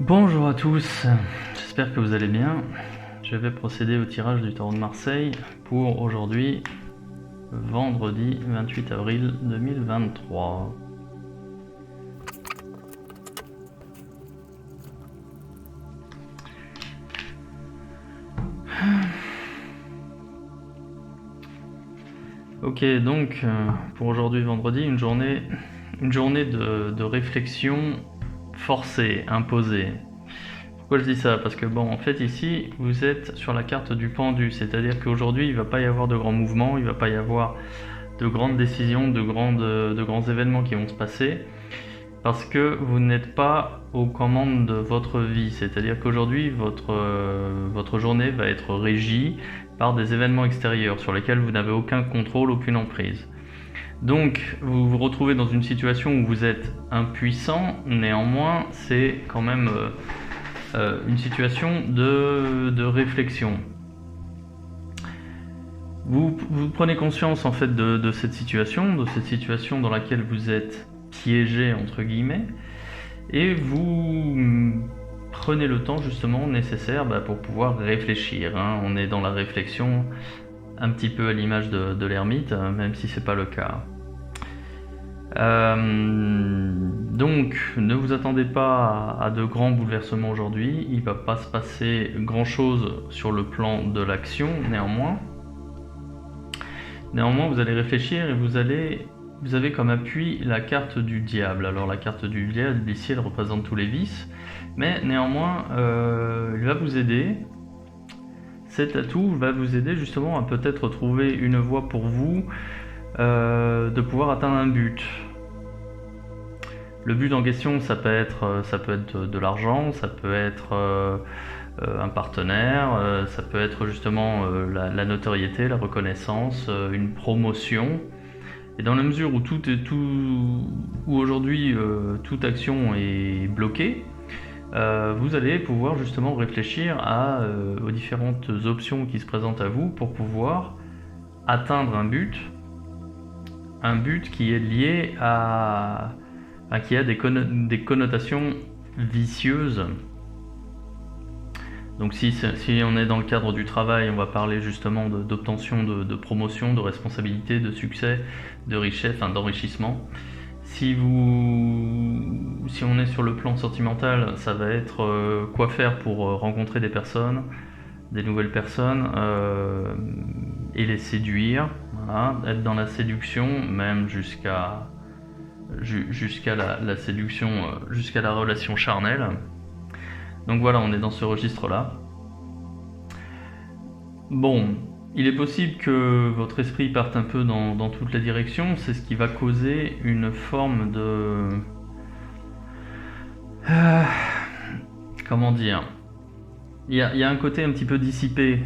Bonjour à tous, j'espère que vous allez bien. Je vais procéder au tirage du tarot de Marseille pour aujourd'hui, vendredi 28 avril 2023. Ok, donc pour aujourd'hui vendredi, une journée de réflexion forcée, imposée. Pourquoi je dis ça? Parce que bon, en fait ici, vous êtes sur la carte du pendu, c'est-à-dire qu'aujourd'hui, il ne va pas y avoir de grands mouvements, il ne va pas y avoir de grandes décisions, de grands événements qui vont se passer, parce que vous n'êtes pas aux commandes de votre vie, c'est-à-dire qu'aujourd'hui, votre journée va être régie par des événements extérieurs sur lesquels vous n'avez aucun contrôle, aucune emprise. Donc vous vous retrouvez dans une situation où vous êtes impuissant, néanmoins c'est quand même une situation de réflexion. Vous prenez conscience en fait de cette situation dans laquelle vous êtes piégé entre guillemets, et vous prenez le temps justement nécessaire pour pouvoir réfléchir. On est dans la réflexion un petit peu à l'image de l'ermite, même si c'est pas le cas. Donc ne vous attendez pas à de grands bouleversements aujourd'hui, il ne va pas se passer grand chose sur le plan de l'action. Néanmoins vous allez réfléchir et vous avez comme appui la carte du diable. Alors la carte du diable ici elle représente tous les vices, mais néanmoins il va vous aider. Cet atout va vous aider justement à peut-être trouver une voie pour vous de pouvoir atteindre un but. Le but en question, ça peut être de l'argent, ça peut être un partenaire, ça peut être justement la notoriété, la reconnaissance, une promotion. Et dans la mesure où aujourd'hui toute action est bloquée, vous allez pouvoir justement réfléchir aux différentes options qui se présentent à vous pour pouvoir atteindre un but qui est lié qui a des connotations vicieuses. Donc si on est dans le cadre du travail, on va parler justement d'obtention de promotion, de responsabilité, de succès, de richesse, d'enrichissement. Si on est sur le plan sentimental, ça va être quoi faire pour rencontrer des personnes, des nouvelles personnes, et les séduire, voilà, être dans la séduction, même jusqu'à la séduction, jusqu'à la relation charnelle. Donc voilà, on est dans ce registre-là. Bon, il est possible que votre esprit parte un peu dans toutes les directions, c'est ce qui va causer une forme de... comment dire? Il y a un côté un petit peu dissipé,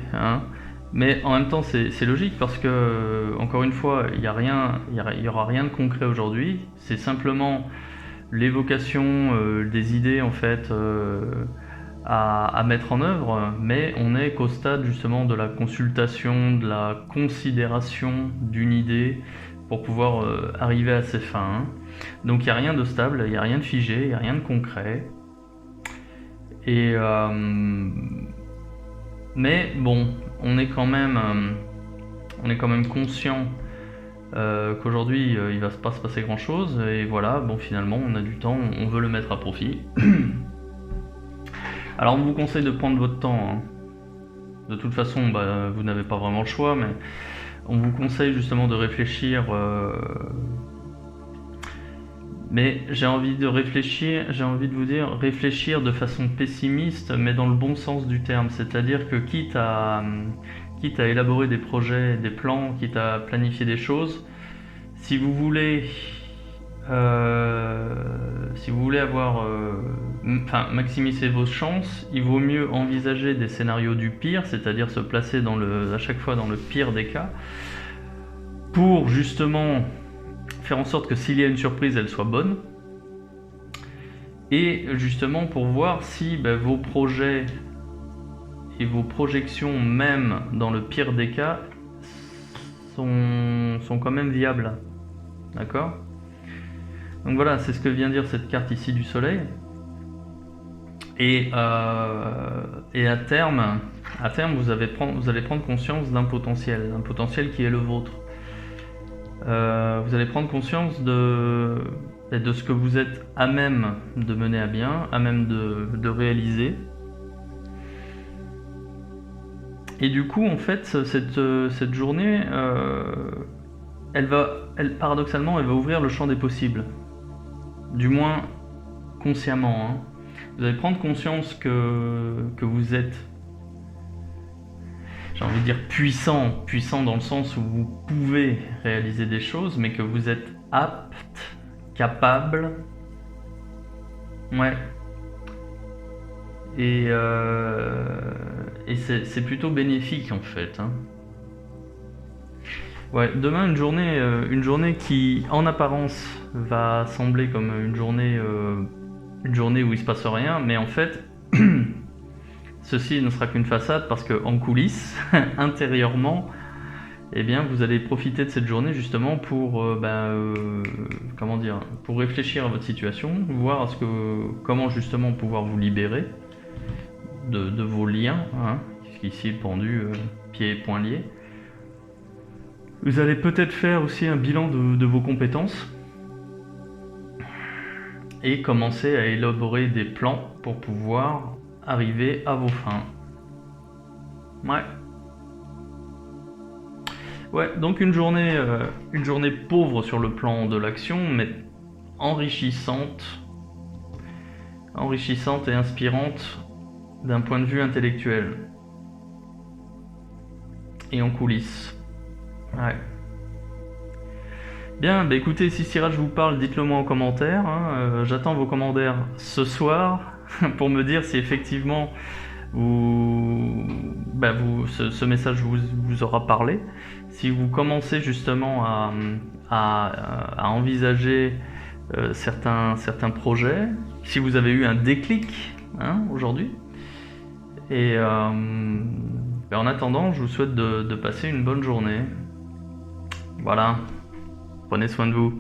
mais en même temps c'est logique parce que, encore une fois, il y aura rien de concret aujourd'hui, c'est simplement l'évocation des idées en fait à mettre en œuvre, mais on n'est qu'au stade justement de la consultation, de la considération d'une idée pour pouvoir arriver à ses fins. Donc il n'y a rien de stable, il n'y a rien de figé, il n'y a rien de concret. Et mais bon, on est quand même conscient qu'aujourd'hui il va pas se passer grand chose, et voilà, bon, finalement on a du temps, on veut le mettre à profit. Alors on vous conseille de prendre votre temps, De toute façon vous n'avez pas vraiment le choix, mais on vous conseille justement de réfléchir, mais j'ai envie de vous dire réfléchir de façon pessimiste, mais dans le bon sens du terme, c'est-à-dire que quitte à élaborer des projets, des plans, quitte à planifier des choses, si vous voulez maximiser vos chances, il vaut mieux envisager des scénarios du pire, c'est-à-dire se placer à chaque fois dans le pire des cas, pour justement faire en sorte que s'il y a une surprise, elle soit bonne, et justement pour voir si vos projets et vos projections, même dans le pire des cas, sont quand même viables. D'accord ? Donc voilà, c'est ce que vient dire cette carte ici du soleil. Et à terme, vous allez prendre conscience d'un potentiel qui est le vôtre. Vous allez prendre conscience de ce que vous êtes à même de mener à bien, à même de réaliser. Et du coup, en fait, cette journée, paradoxalement, elle va ouvrir le champ des possibles. Du moins, consciemment. Hein. Vous allez prendre conscience que vous êtes, j'ai envie de dire puissant dans le sens où vous pouvez réaliser des choses, mais que vous êtes apte, capable. Ouais. Et c'est plutôt bénéfique en fait. Hein. Ouais, demain une journée qui en apparence va sembler comme une journée où il se passe rien, mais en fait ceci ne sera qu'une façade parce que en coulisses, intérieurement, eh bien vous allez profiter de cette journée justement pour pour réfléchir à votre situation, voir comment justement pouvoir vous libérer de vos liens, hein, ici pendu, pieds et poings liés. Vous allez peut-être faire aussi un bilan de vos compétences et commencer à élaborer des plans pour pouvoir arriver à vos fins. Ouais, donc une journée pauvre sur le plan de l'action, mais enrichissante et inspirante d'un point de vue intellectuel et en coulisses. Ouais. Bien, bah écoutez, si Siraj vous parle, dites-le moi en commentaire. Hein. J'attends vos commentaires ce soir pour me dire si effectivement ce message vous aura parlé. Si vous commencez justement à envisager certains projets, si vous avez eu un déclic aujourd'hui. Et en attendant, je vous souhaite de passer une bonne journée. Voilà, prenez soin de vous.